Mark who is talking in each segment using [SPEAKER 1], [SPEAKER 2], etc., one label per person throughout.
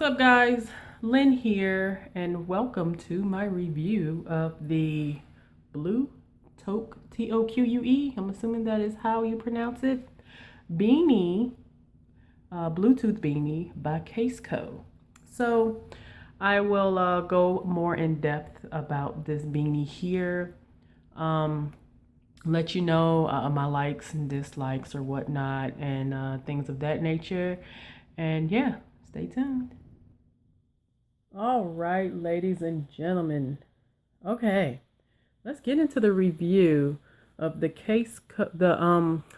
[SPEAKER 1] What's up, guys? Lynn here, and welcome to my review of the Blu-Toque, T-O-Q-U-E. I'm assuming that is how you pronounce it. Beanie, Bluetooth Beanie by Caseco. So I will go more in depth about this beanie here. Um, Let you know my likes and dislikes or whatnot, and things of that nature. And yeah, stay tuned. All right, ladies and gentlemen. Okay, let's get into the review of the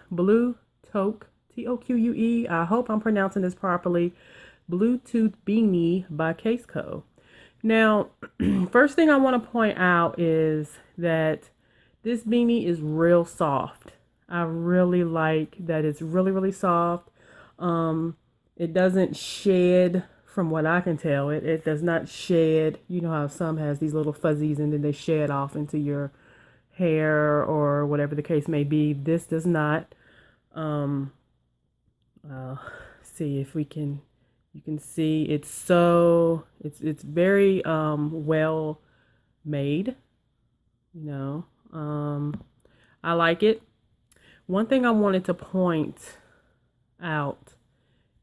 [SPEAKER 1] Blu-Toque, T-O-Q-U-E. I hope I'm pronouncing this properly. Bluetooth Beanie by Caseco. Now, first thing I want to point out is that this beanie is real soft. I really like that it's really soft. It doesn't shed from what I can tell. It does not shed. You know how some has these little fuzzies and then they shed off into your hair or whatever the case may be. This does not. Um, uh, See if we can, you can see it's very well made, you know. I like it. One thing I wanted to point out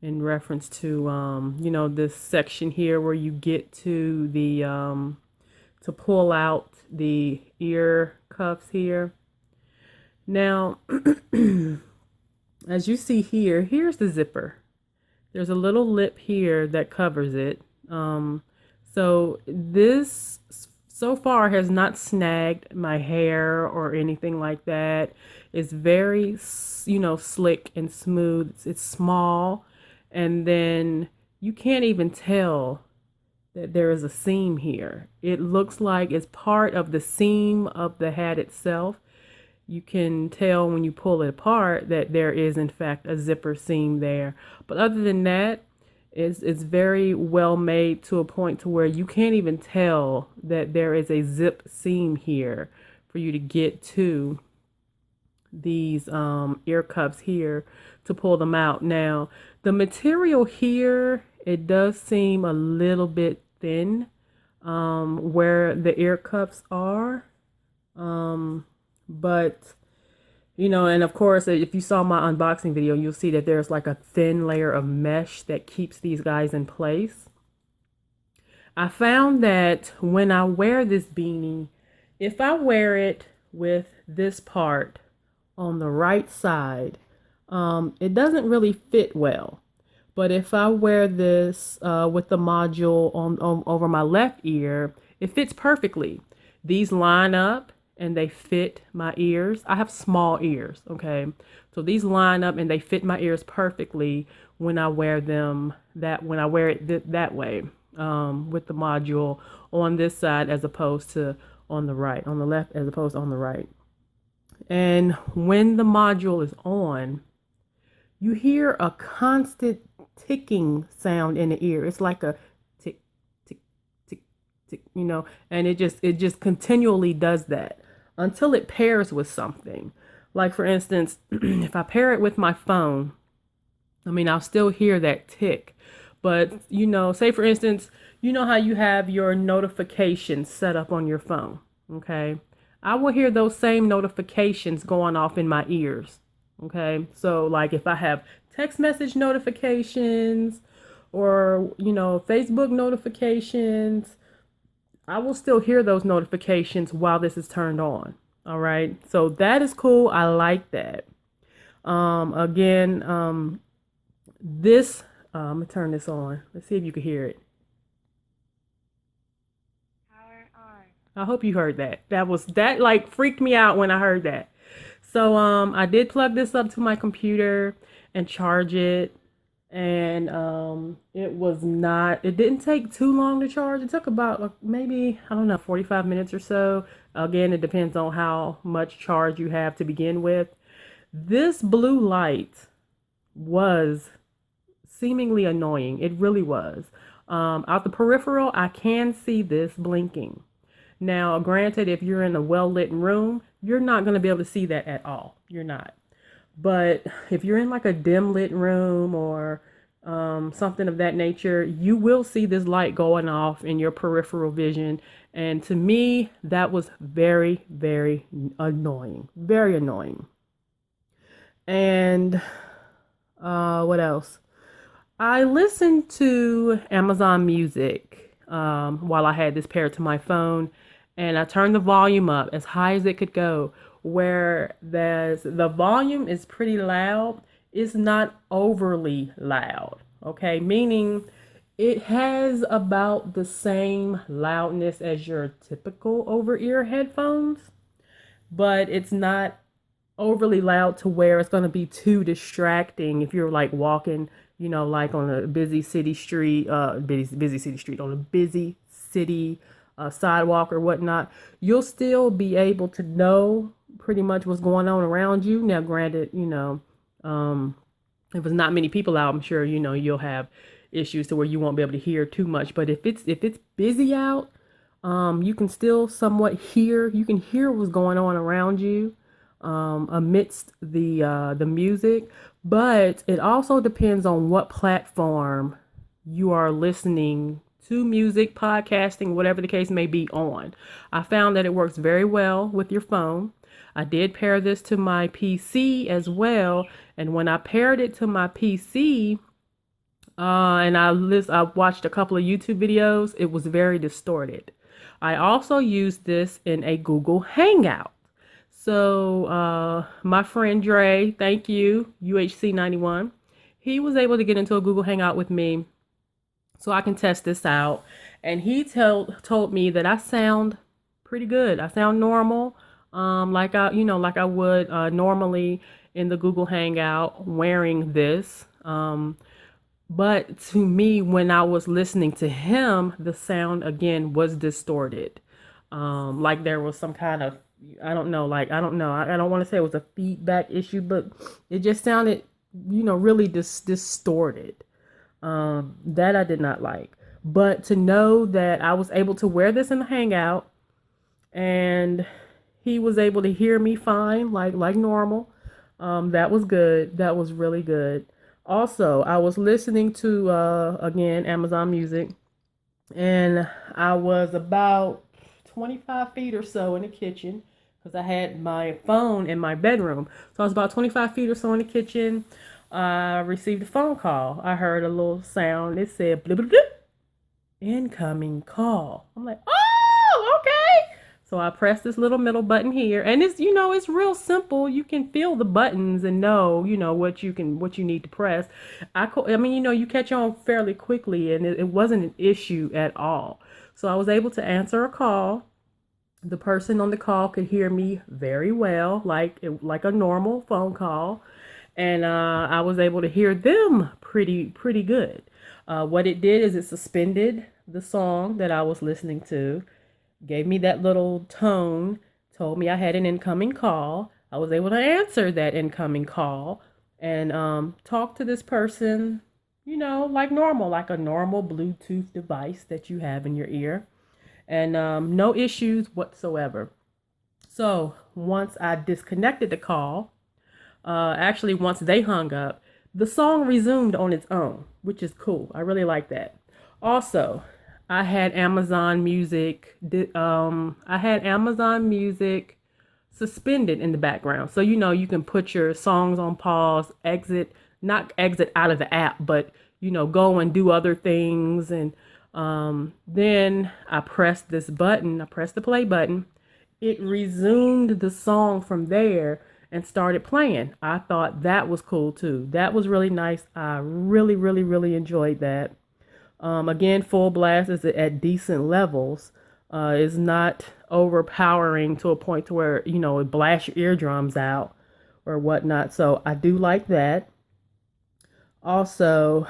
[SPEAKER 1] in reference to this section here where you get to the to pull out the ear cuffs here. Now as you see here, here's the zipper. There's a little lip here that covers it. So this so far has not snagged my hair or anything like that. It's very, slick and smooth. It's small, and then you can't even tell that there is a seam here. It looks like it's part of the seam of the hat itself. You can tell when you pull it apart that there is in fact a zipper seam there. But other than that, it's very well made to a point to where you can't even tell that there is a zip seam here for you to get to these ear cuffs here to pull them out. Now, the material here, it does seem a little bit thin where the ear cuffs are. But and of course, if you saw my unboxing video, you'll see that there's like a thin layer of mesh that keeps these guys in place. I found that when I wear this beanie, if I wear it with this part on the right side, it doesn't really fit well. But if I wear this with the module on over my left ear, it fits perfectly. These line up and they fit my ears. I have small ears, okay? So these line up and they fit my ears perfectly when I wear them when I wear it that way, with the module on this side as opposed to on the right, on the left as opposed to on the right. And when the module is on, you hear a constant ticking sound in the ear. It's like a tick, tick, tick, tick, and it just continually does that until it pairs with something. Like for instance, if I pair it with my phone, I'll still hear that tick. But, say for instance, you know how you have your notifications set up on your phone, okay? I will hear those same notifications going off in my ears, okay? So like if I have text message notifications or, Facebook notifications, I will still hear those notifications while this is turned on. All right. So that is cool. I like that. Again, this, I'm going to turn this on. Let's see if you can hear it. Power on. I hope you heard that. That like freaked me out when I heard that. So, I did plug this up to my computer and charge it. And it didn't take too long to charge. It took about maybe, I don't know, 45 minutes or so. Again, it depends on how much charge you have to begin with. This blue light was seemingly annoying. It really was. Out the peripheral, I can see this blinking. Now, granted, if you're in a well-lit room, you're not going to be able to see that at all. You're not. But if you're in like a dim lit room or, something of that nature, you will see this light going off in your peripheral vision. And to me, that was very, very annoying. Very annoying. And what else? I listened to Amazon Music while I had this paired to my phone, and I turned the volume up as high as it could go. Where the volume is pretty loud, it's not overly loud. Okay, meaning it has about the same loudness as your typical over-ear headphones, but it's not overly loud to where it's going to be too distracting if you're like walking, like on a busy city street, busy city street, on a busy city sidewalk or whatnot. You'll still be able to know pretty much what's going on around you. Now, granted, if there's not many people out, I'm sure you'll have issues to where you won't be able to hear too much. But if it's busy out, you can still somewhat hear. You can hear what's going on around you amidst the music. But it also depends on what platform you are listening to music, podcasting, whatever the case may be on. I found that it works very well with your phone. I did pair this to my PC as well, and when I paired it to my PC, and I watched a couple of YouTube videos, it was very distorted. I also used this in a Google Hangout. So my friend Dre, thank you, UHC91, he was able to get into a Google Hangout with me so I can test this out. And he told me that I sound pretty good. I sound normal, like I would normally in the Google Hangout wearing this. But to me, when I was listening to him, the sound again was distorted. Like there was some kind of, I don't know. I don't want to say it was a feedback issue, but it just sounded, really distorted. That I did not like. But to know that I was able to wear this in the Hangout and he was able to hear me fine, like normal, that was good. That was really good. Also, I was listening to, again, Amazon Music, and I was about 25 feet or so in the kitchen because I had my phone in my bedroom. So I was about 25 feet or so in the kitchen. I received a phone call. I heard a little sound. It said, blip, blip, blip, incoming call. I'm like, oh, okay. So I pressed this little middle button here, and it's real simple. You can feel the buttons and know, what you need to press. You catch on fairly quickly, and it wasn't an issue at all. So I was able to answer a call. The person on the call could hear me very well, like a normal phone call, and I was able to hear them pretty good. What it did is it suspended the song that I was listening to, gave me that little tone, told me I had an incoming call. I was able to answer that incoming call and talk to this person, like normal, like a normal Bluetooth device that you have in your ear. And no issues whatsoever. So once I disconnected the call, actually once they hung up, the song resumed on its own, which is cool. I really like that. Also, I had Amazon Music. I had Amazon Music suspended in the background, so you can put your songs on pause, not exit out of the app, but go and do other things. And then I pressed this button. I pressed the play button. It resumed the song from there and started playing. I thought that was cool too. That was really nice. I really, really, really enjoyed that. Again, full blast is at decent levels. Is not overpowering to a point to where, it blasts your eardrums out or whatnot. So I do like that. Also,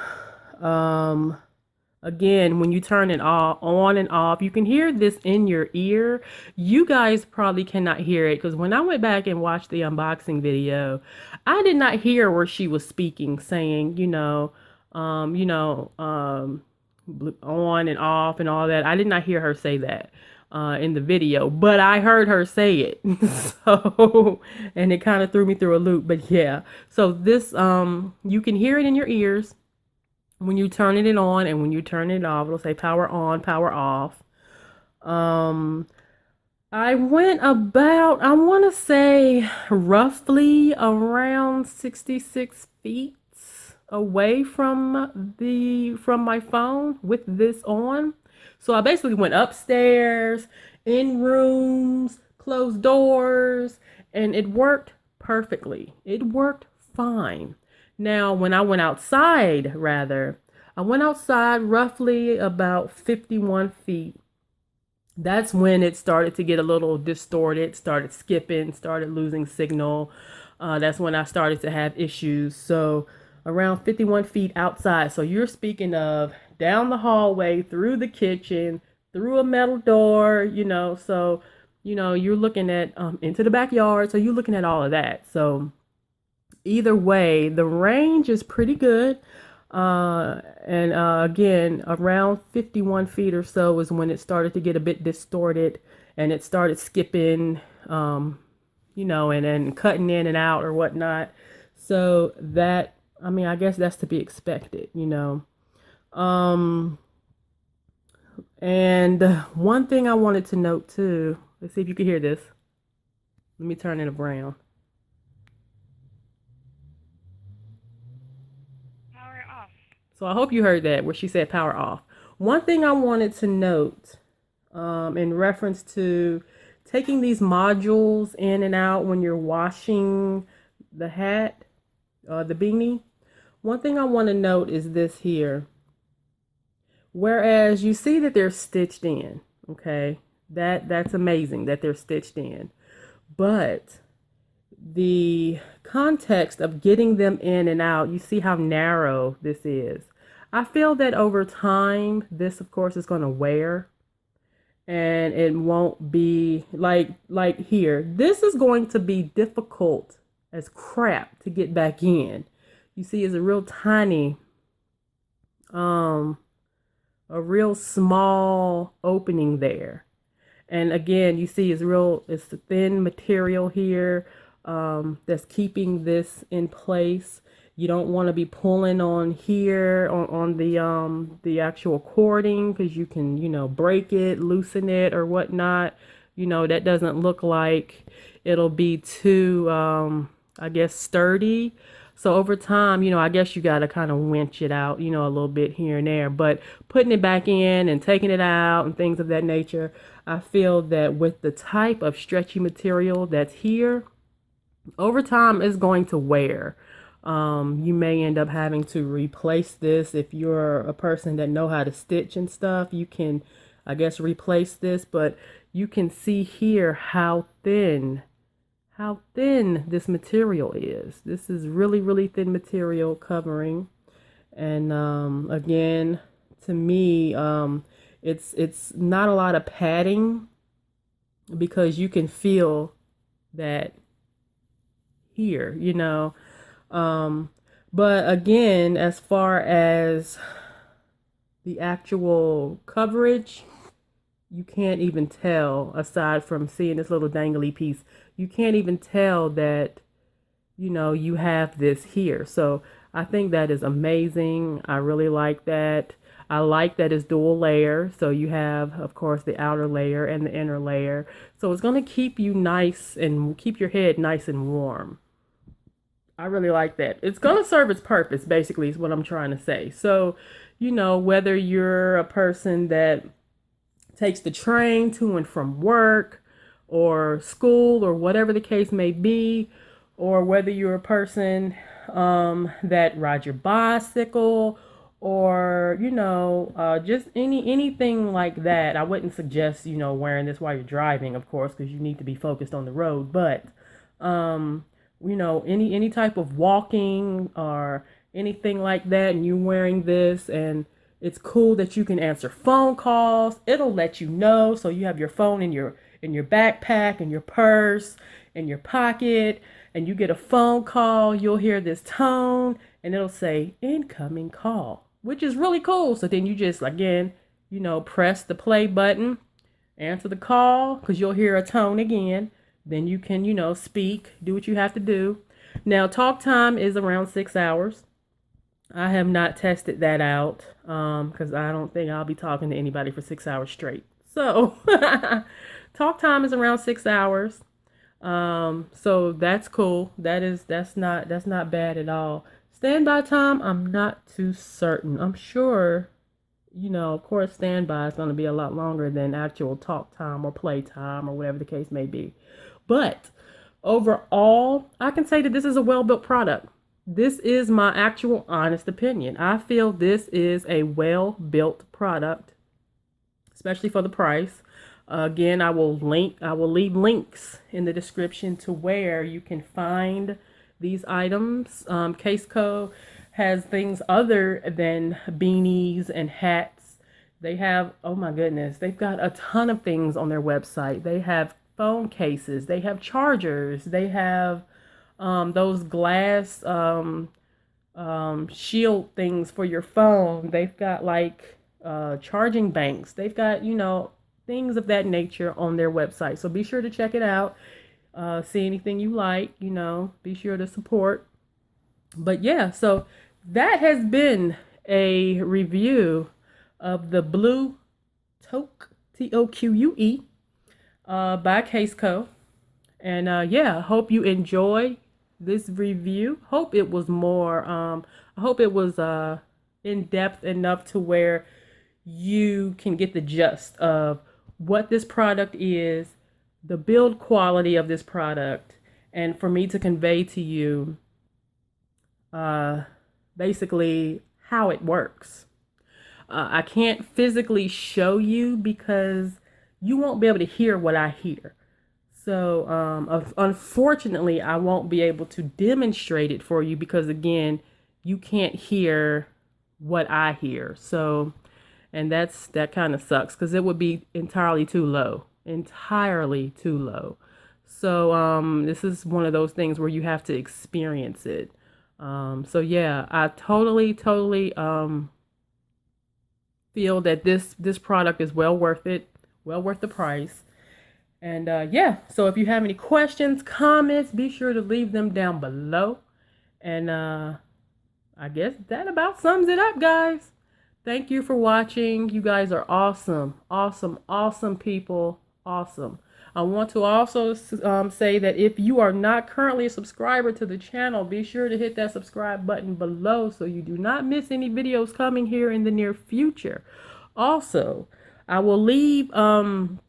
[SPEAKER 1] again, when you turn it on and off, you can hear this in your ear. You guys probably cannot hear it because when I went back and watched the unboxing video, I did not hear where she was speaking, saying, on and off and all that. I did not hear her say that in the video, but I heard her say it. So, and it kind of threw me through a loop. But yeah, so this, you can hear it in your ears. when you turning it on and when you turn it off. It'll say power on, power off. Um, I went about, I want to say roughly around 66 feet away from my phone with this on. So I basically went upstairs, in rooms, closed doors, and it worked perfectly. It worked fine. Now, when I went outside, rather, I went outside roughly about 51 feet. That's when it started to get a little distorted, started skipping, started losing signal. That's when I started to have issues. So around 51 feet outside. So you're speaking of down the hallway, through the kitchen, through a metal door, so, you're looking at into the backyard. So you're looking at all of that. So either way, the range is pretty good. And again, around 51 feet or so is when it started to get a bit distorted and it started skipping, and then cutting in and out or whatnot. So that, I mean, I guess that's to be expected. Um, and one thing I wanted to note too, let's see if you can hear this. Let me turn it around.
[SPEAKER 2] Power off.
[SPEAKER 1] So I hope you heard that where she said power off. One thing I wanted to note in reference to taking these modules in and out when you're washing the hat, the beanie. One thing I want to note is this here. Whereas you see that they're stitched in, okay? That's amazing that they're stitched in. But the context of getting them in and out, you see how narrow this is. I feel that over time, this of course is going to wear and it won't be like here. This is going to be difficult as crap to get back in. You see, it's a real tiny, a real small opening there. And again, you see it's a thin material here that's keeping this in place. You don't want to be pulling on here on the actual cording because you can, break it, loosen it or whatnot. That doesn't look like it'll be too, I guess, sturdy. So over time, I guess you got to kind of winch it out, a little bit here and there. But putting it back in and taking it out and things of that nature, I feel that with the type of stretchy material that's here, over time it's going to wear. You may end up having to replace this. If you're a person that know how to stitch and stuff, you can, I guess, replace this. But you can see here how thin this material is. This is really, really thin material covering. And again, to me, it's not a lot of padding because you can feel that here. But again, as far as the actual coverage, you can't even tell, aside from seeing this little dangly piece, you can't even tell that, you have this here. So I think that is amazing. I really like that. I like that it's dual layer. So you have, of course, the outer layer and the inner layer. So it's going to keep you nice and keep your head nice and warm. I really like that. It's going to serve its purpose, basically, is what I'm trying to say. So, whether you're a person that takes the train to and from work or school or whatever the case may be, or whether you're a person that rides your bicycle or, just anything like that. I wouldn't suggest, wearing this while you're driving, of course, because you need to be focused on the road. But, any type of walking or anything like that, and you're wearing this, and it's cool that you can answer phone calls. It'll let you know, so you have your phone in your backpack, in your purse, in your pocket, and you get a phone call. You'll hear this tone, and it'll say incoming call, which is really cool. So then you just again, press the play button, answer the call, because you'll hear a tone again. Then you can, speak, do what you have to do. Now, talk time is around 6 hours. I have not tested that out because I don't think I'll be talking to anybody for 6 hours straight. So talk time is around 6 hours. So that's cool. That's not bad at all. Standby time, I'm not too certain. I'm sure, of course, standby is going to be a lot longer than actual talk time or play time or whatever the case may be. But overall, I can say that this is a well built product. This is my actual honest opinion. I feel this is a well built product, especially for the price. Again, I will leave links in the description to where you can find these items. Caseco has things other than beanies and hats. They have, oh my goodness, they've got a ton of things on their website. They have phone cases, they have chargers, they have those glass shield things for your phone. They've got like charging banks. They've got, things of that nature on their website. So be sure to check it out. See anything you like, be sure to support. But yeah, so that has been a review of the Blu-Toque, Toque, by Caseco. And yeah, hope you enjoy this review. Hope it was more, I hope it was in depth enough to where you can get the gist of what this product is, the build quality of this product, and for me to convey to you basically how it works. I can't physically show you because you won't be able to hear what I hear. So unfortunately, I won't be able to demonstrate it for you because, again, you can't hear what I hear. So, and that kind of sucks because it would be entirely too low. Entirely too low. So this is one of those things where you have to experience it. So yeah, I totally feel that this product is well worth it, well worth the price. And yeah, so if you have any questions, comments, be sure to leave them down below. And I guess that about sums it up, guys. Thank you for watching. You guys are awesome, awesome, awesome people. Awesome. I want to also say that if you are not currently a subscriber to the channel, be sure to hit that subscribe button below so you do not miss any videos coming here in the near future. Also, I will leave some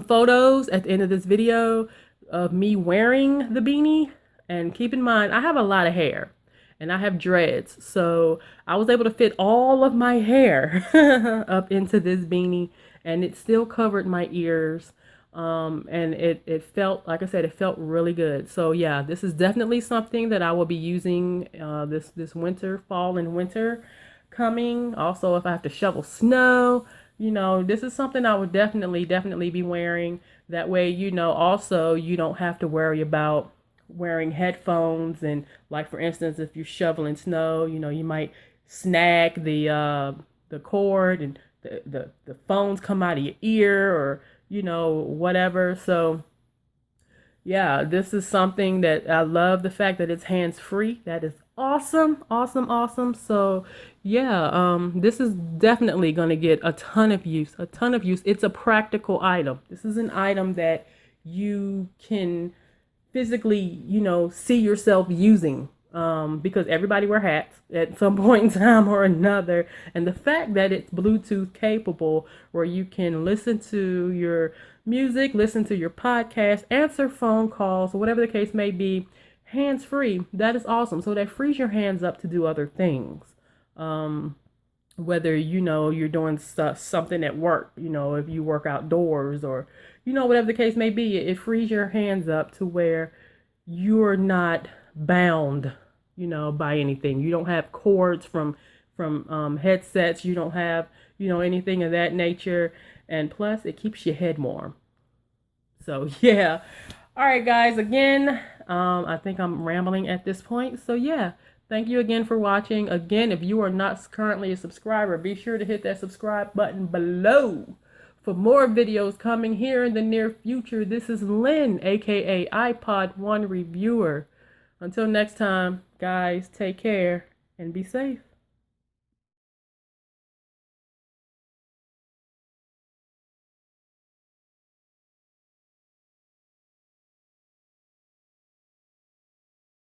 [SPEAKER 1] photos at the end of this video of me wearing the beanie. And keep in mind, I have a lot of hair and I have dreads. So I was able to fit all of my hair up into this beanie, and it still covered my ears. And it felt, like I said, it felt really good. So yeah, this is definitely something that I will be using this winter, fall and winter coming. Also, if I have to shovel snow, this is something I would definitely be wearing. That way, also you don't have to worry about wearing headphones. And like, for instance, if you're shoveling snow, you might snag the cord and the phones come out of your ear, or whatever. So yeah, this is something that I love, the fact that it's hands-free. That is awesome, awesome, awesome. So yeah, this is definitely going to get a ton of use, It's a practical item. This is an item that you can physically, see yourself using, because everybody wear hats at some point in time or another. And the fact that it's Bluetooth capable, where you can listen to your music, listen to your podcast, answer phone calls, or whatever the case may be, hands free, that is awesome. So that frees your hands up to do other things. Whether you're doing something at work, if you work outdoors, or whatever the case may be, it frees your hands up to where you're not bound, by anything. You don't have cords from headsets. You don't have, anything of that nature. And plus, it keeps your head warm. So yeah. All right, guys. Again, I think I'm rambling at this point. So yeah. Thank you again for watching. Again, if you are not currently a subscriber, be sure to hit that subscribe button below for more videos coming here in the near future. This is Lynn, aka iPod 1 Reviewer. Until next time, guys, take care and be safe.